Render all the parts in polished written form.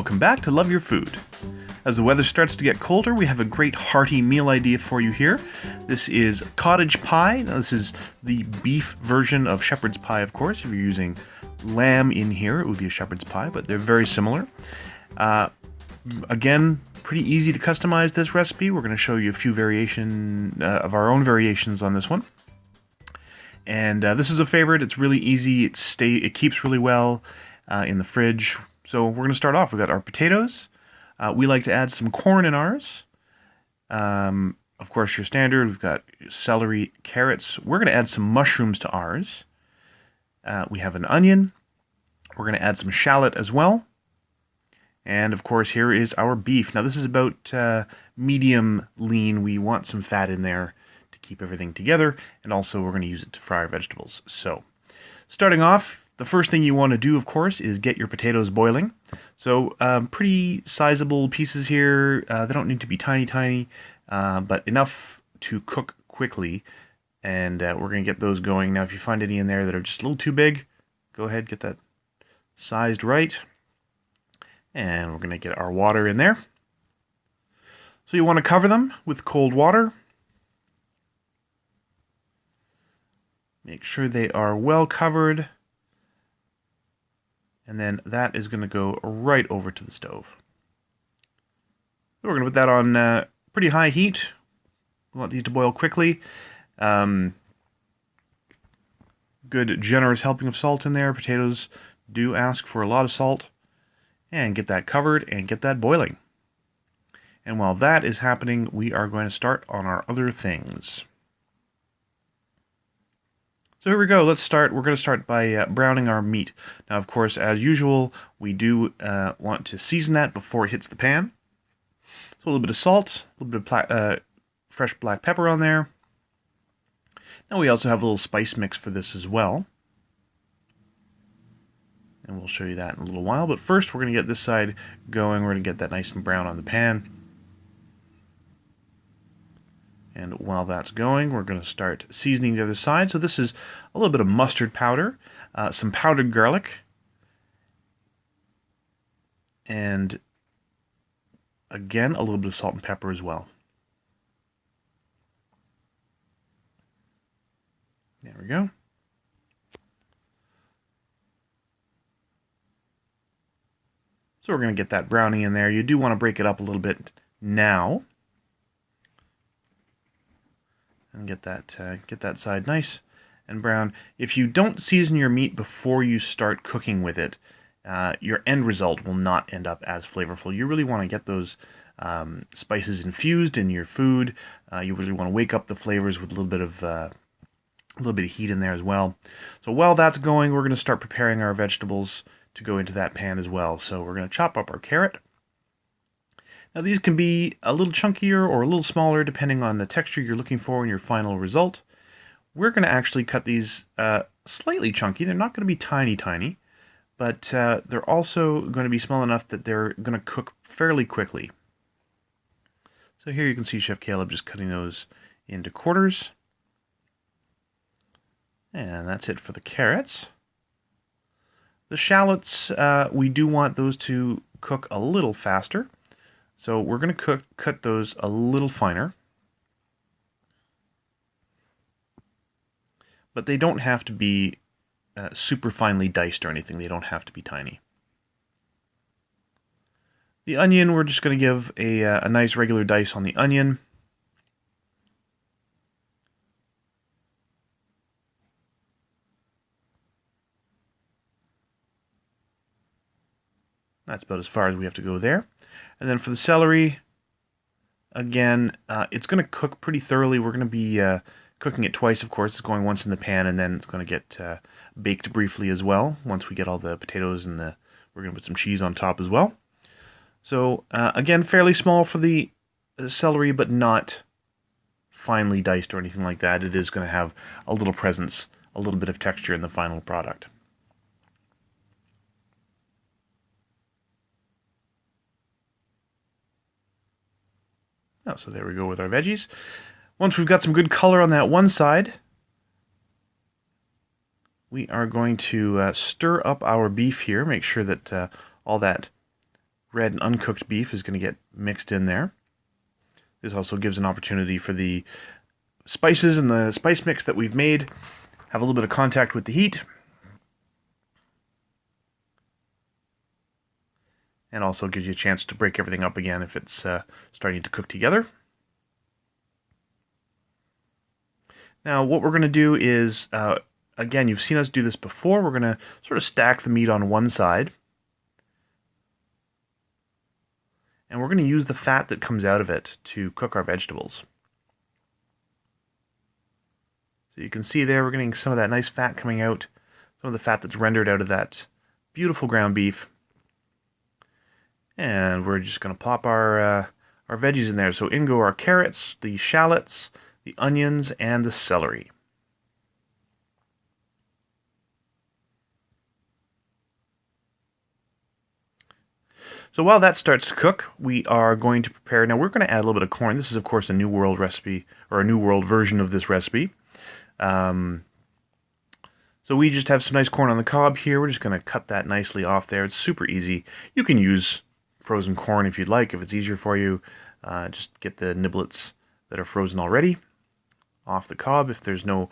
welcome back to Love Your Food. As the weather starts to get colder, we have a great hearty meal idea for you here. This is cottage pie. Now, this is the beef version of shepherd's pie, of course. If you're using lamb in here, it would be a shepherd's pie, but they're very similar. Again, pretty easy to customize this recipe. We're going to show you a few of our own variations on this one. And this is a favorite. It's really easy. It keeps really well in the fridge. So we're going to start off. We've got our potatoes. We like to add some corn in ours. Of course, your standard. We've got celery, carrots. We're going to add some mushrooms to ours. We have an onion. We're going to add some shallot as well. And of course, here is our beef. Now, this is about medium lean. We want some fat in there to keep everything together. And also, we're going to use it to fry our vegetables. So, starting off, the first thing you want to do, of course, is get your potatoes boiling. So, pretty sizable pieces here. They don't need to be tiny, but enough to cook quickly. And we're going to get those going. Now, if you find any in there that are just a little too big, go ahead, get that sized right. And we're going to get our water in there. So you want to cover them with cold water. Make sure they are well covered. And then that is going to go right over to the stove. So we're going to put that on pretty high heat. We want these to boil quickly. Good generous helping of salt in there. Potatoes do ask for a lot of salt. And get that covered and get that boiling. And while that is happening, we are going to start on our other things. So here we go. Let's start. We're going to start by browning our meat. Now, of course, as usual, we do want to season that before it hits the pan. So a little bit of salt, a little bit of fresh black pepper on there. Now we also have a little spice mix for this as well. And we'll show you that in a little while. But first, we're going to get this side going. We're going to get that nice and brown on the pan. And while that's going, we're going to start seasoning the other side. So this is a little bit of mustard powder, some powdered garlic, and again, a little bit of salt and pepper as well. There we go. So we're going to get that browning in there. You do want to break it up a little bit now. And get that side nice and brown. If you don't season your meat before you start cooking with it, your end result will not end up as flavorful. You really want to get those spices infused in your food. You really want to wake up the flavors with a little bit of heat in there as well. So while that's going, we're going to start preparing our vegetables to go into that pan as well. So we're going to chop up our carrot. Now these can be a little chunkier or a little smaller depending on the texture you're looking for in your final result. We're going to actually cut these slightly chunky. They're not going to be tiny, but they're also going to be small enough that they're going to cook fairly quickly. So here you can see Chef Caleb just cutting those into quarters. And that's it for the carrots. The shallots, we do want those to cook a little faster. So we're going to cut those a little finer. But they don't have to be super finely diced or anything. They don't have to be tiny. The onion, we're just going to give a nice regular dice on the onion. That's about as far as we have to go there. And then for the celery, again, it's going to cook pretty thoroughly. We're going to be cooking it twice, of course. It's going once in the pan, and then it's going to get baked briefly as well. Once we get all the potatoes and we're going to put some cheese on top as well. So, again, fairly small for the celery, but not finely diced or anything like that. It is going to have a little presence, a little bit of texture in the final product. Oh, so there we go with our veggies. Once we've got some good color on that one side, we are going to stir up our beef here. Make sure that all that red and uncooked beef is going to get mixed in there. This also gives an opportunity for the spices and the spice mix that we've made have a little bit of contact with the heat. And also gives you a chance to break everything up again if it's starting to cook together. Now what we're going to do is, again, you've seen us do this before. We're going to sort of stack the meat on one side. And we're going to use the fat that comes out of it to cook our vegetables. So you can see there we're getting some of that nice fat coming out, some of the fat that's rendered out of that beautiful ground beef. And we're just going to pop our veggies in there. So in go our carrots, the shallots, the onions, and the celery. So while that starts to cook, we are going to prepare. Now we're going to add a little bit of corn. This is, of course, a New World recipe, or a New World version of this recipe. So we just have some nice corn on the cob here. We're just going to cut that nicely off there. It's super easy. You can use frozen corn if you'd like, if it's easier for you. Just get the niblets that are frozen already off the cob. If there's no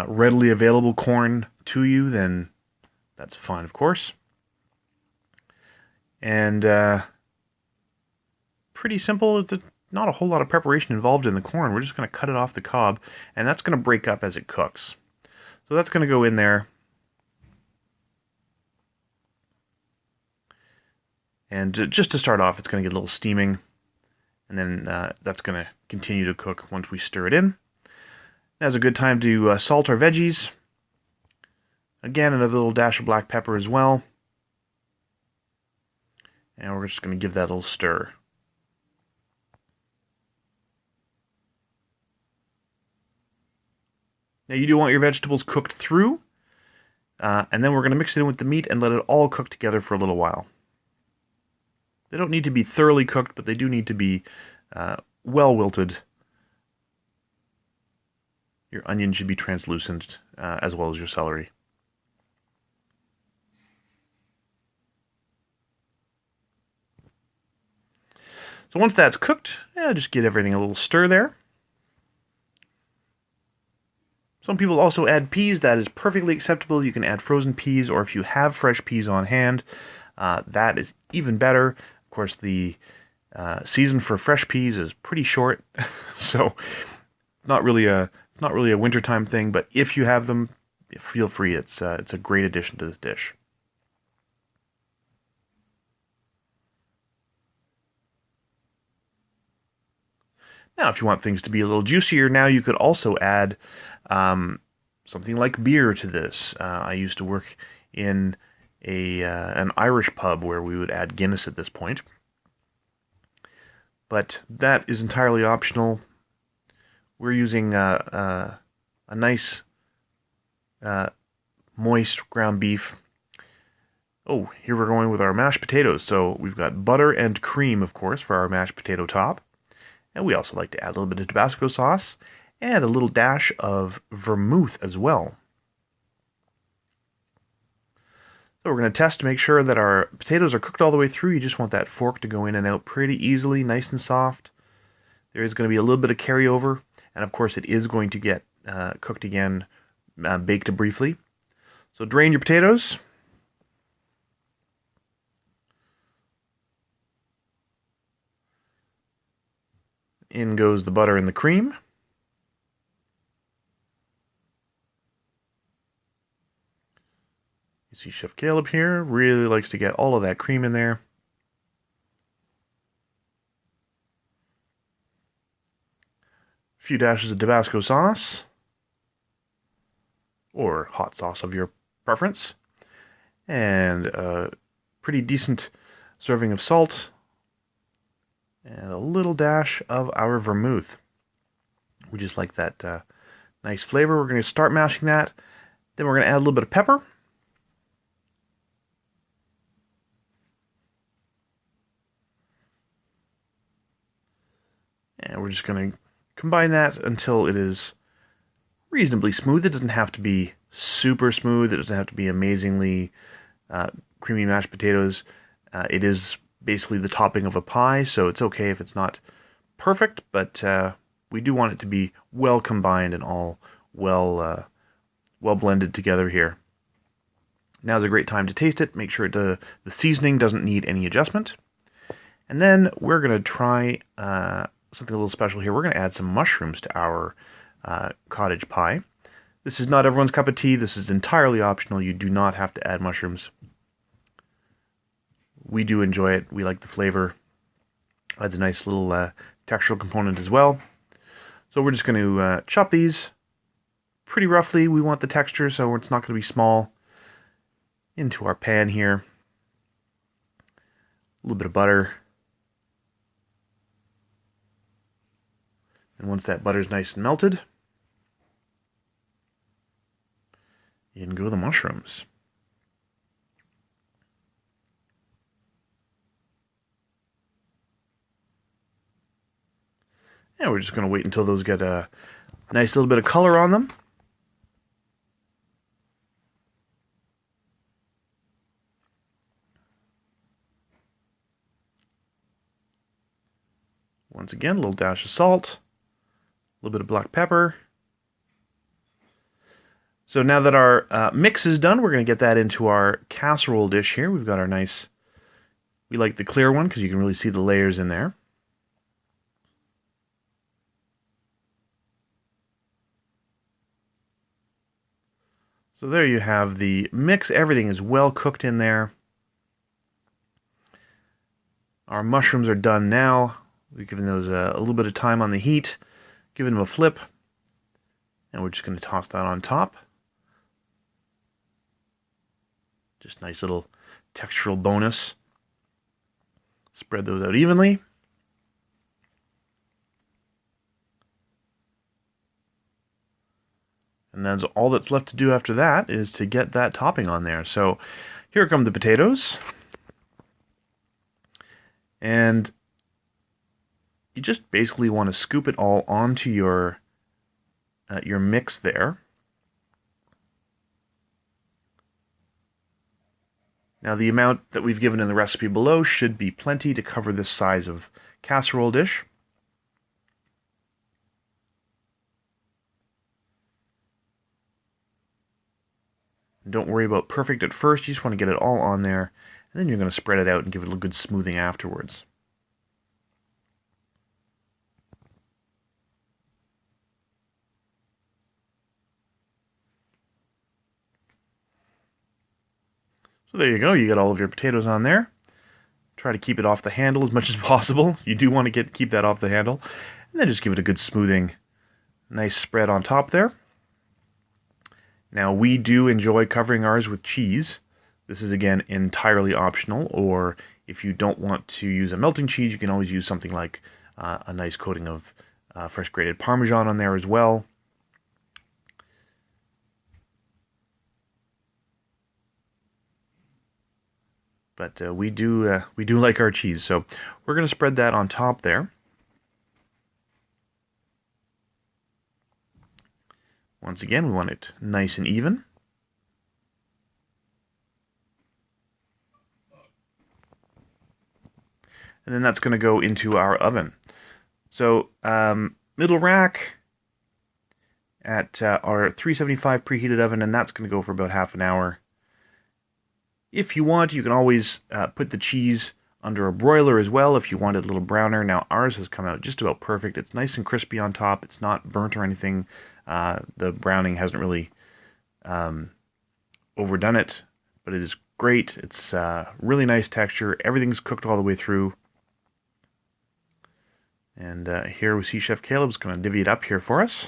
readily available corn to you, then that's fine, of course. And pretty simple. There's not a whole lot of preparation involved in the corn. We're just going to cut it off the cob, and that's going to break up as it cooks. So that's going to go in there. And just to start off, it's going to get a little steaming, and then that's going to continue to cook once we stir it in. Now's a good time to salt our veggies. Again, another little dash of black pepper as well. And we're just going to give that a little stir. Now you do want your vegetables cooked through, and then we're going to mix it in with the meat and let it all cook together for a little while. They don't need to be thoroughly cooked, but they do need to be well wilted. Your onion should be translucent, as well as your celery. So once that's cooked, just give everything a little stir there. Some people also add peas. That is perfectly acceptable. You can add frozen peas, or if you have fresh peas on hand, that is even better. Of course, the season for fresh peas is pretty short, so not really a wintertime thing. But if you have them, feel free. It's a great addition to this dish. Now, if you want things to be a little juicier, now you could also add something like beer to this. I used to work in an Irish pub where we would add Guinness at this point. But that is entirely optional. We're using a nice moist ground beef. Oh, here we're going with our mashed potatoes. So we've got butter and cream, of course, for our mashed potato top. And we also like to add a little bit of Tabasco sauce and a little dash of vermouth as well. So we're going to test to make sure that our potatoes are cooked all the way through. You just want that fork to go in and out pretty easily, nice and soft. There is going to be a little bit of carryover, and of course it is going to get cooked again, baked briefly. So drain your potatoes. In goes the butter and the cream. You see Chef Caleb here really likes to get all of that cream in there. A few dashes of Tabasco sauce, or hot sauce of your preference, and a pretty decent serving of salt, and a little dash of our vermouth. We just like that nice flavor. We're going to start mashing that. Then we're going to add a little bit of pepper. And we're just going to combine that until it is reasonably smooth. It doesn't have to be super smooth. It doesn't have to be amazingly creamy mashed potatoes. It is basically the topping of a pie, so it's okay if it's not perfect, but we do want it to be well combined and all well blended together here. Now's a great time to taste it. Make sure the seasoning doesn't need any adjustment. And then we're going to try something a little special here. We're going to add some mushrooms to our cottage pie. This is not everyone's cup of tea. This is entirely optional. You do not have to add mushrooms. We do enjoy it. We like the flavor. Adds a nice little textural component as well. So we're just going to chop these pretty roughly. We want the texture, so it's not going to be small. Into our pan here. A little bit of butter. And once that butter is nice and melted, in go the mushrooms. And we're just going to wait until those get a nice little bit of color on them. Once again, a little dash of salt, a little bit of black pepper. So now that our mix is done, we're going to get that into our casserole dish here. We've got our nice, we like the clear one because you can really see the layers in there. So there you have the mix. Everything is well cooked in there. Our mushrooms are done now. We've given those a little bit of time on the heat, given them a flip, and we're just going to toss that on top. Just nice little textural bonus. Spread those out evenly. And then all that's left to do after that is to get that topping on there. So here come the potatoes. And you just basically want to scoop it all onto your mix there. Now the amount that we've given in the recipe below should be plenty to cover this size of casserole dish. Don't worry about perfect at first, you just want to get it all on there, and then you're going to spread it out and give it a good smoothing afterwards. So there you go, you got all of your potatoes on there. Try to keep it off the handle as much as possible. You do want to keep that off the handle. And then just give it a good smoothing, nice spread on top there. Now we do enjoy covering ours with cheese. This is again entirely optional, or if you don't want to use a melting cheese, you can always use something like a nice coating of fresh grated Parmesan on there as well. But we do like our cheese, so we're going to spread that on top there. Once again, we want it nice and even. And then that's going to go into our oven. So middle rack at our 375 preheated oven, and that's going to go for about half an hour. If you want, you can always put the cheese under a broiler as well if you want it a little browner. Now ours has come out just about perfect. It's nice and crispy on top. It's not burnt or anything. The browning hasn't really overdone it, but it is great. It's really nice texture. Everything's cooked all the way through. And here we see Chef Caleb's going to divvy it up here for us.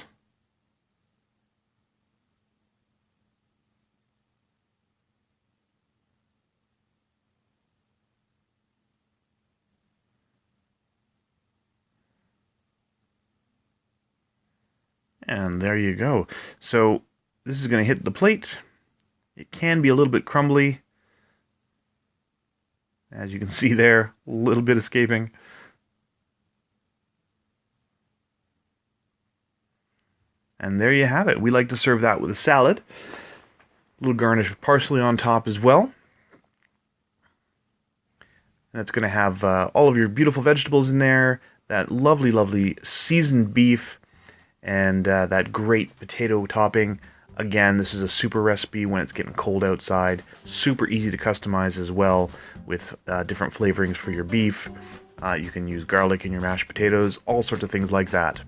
And there you go. So this is going to hit the plate. It can be a little bit crumbly. As you can see there, a little bit escaping. And there you have it. We like to serve that with a salad. A little garnish of parsley on top as well. And it's going to have all of your beautiful vegetables in there, that lovely, lovely seasoned beef, and that great potato topping. Again, this is a super recipe when it's getting cold outside. Super easy to customize as well with different flavorings for your beef. You can use garlic in your mashed potatoes, all sorts of things like that.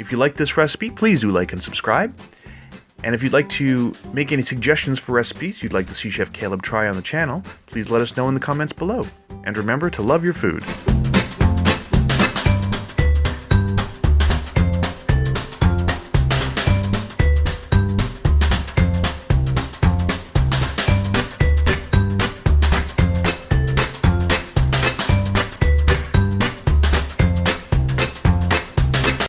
If you like this recipe, please do like and subscribe. And if you'd like to make any suggestions for recipes you'd like to see Chef Caleb try on the channel, please let us know in the comments below. And remember to love your food.